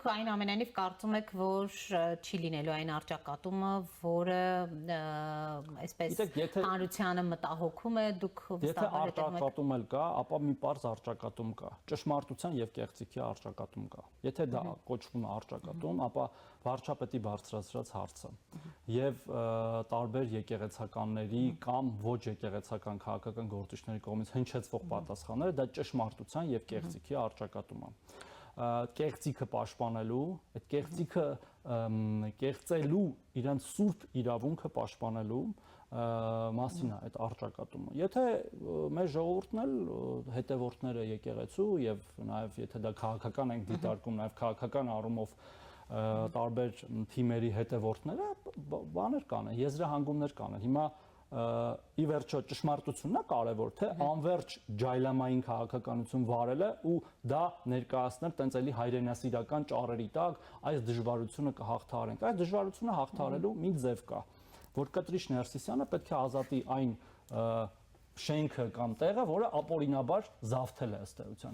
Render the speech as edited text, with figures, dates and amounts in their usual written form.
դուք այնուամենայնիվ կարծում եք, որ չի լինելու այն առճակատումը, որը այսպես հանրությանը մտահոգում է, դուք վստահ եք։ Եթե առճակատում էլ կա, ապա մի պարզ առճակատում կա, ճշմարտության եւ կեղծիքի առճակատում կա։ Եթե դա կոչվում է առճակատում, ապա վարչապետի բարձրացրած հարցը եւ տարբեր եկեղեցականների կամ ոչ եկեղեցական քաղաքական գործիչների կողմից հնչեցվող պատասխանները դա ճշմարտության եւ կեղծիքի առճակատում է։ Կեղծիքը պաշտպանելու, այդ կեղծիքը կեղծելու իրենց սուրբ իրավունքը պաշտպանելու մասին է այդ առճակատումը։ Եթե մեր ժողովուրդն էլ հետևորդները եկեղեցու եւ նաեւ եթե դա քաղաքական ենք դիտարկում, նաեւ քաղաքական առումով տարբեր թիմերի հետևորդները բաներ կանեն, եզրահանգումներ կանեն։ Հիմա ի վերջո ճշմարտությունն է կարևոր, թե անverջ ջայլամային քաղաքականություն վարելը ու դա ներկայացնել տենց էլի հայրենասիրական ճառերի տակ, այս դժվարությունը կհաղթահարենք։ Այս դժվարությունը հաղթահարելու մի ձև կա, որ Կտրիչ Ներսիսյանը պետք է ազատի այն շենքը կամ տեղը, որը ապօրինաբար զավթել է ըստ էության։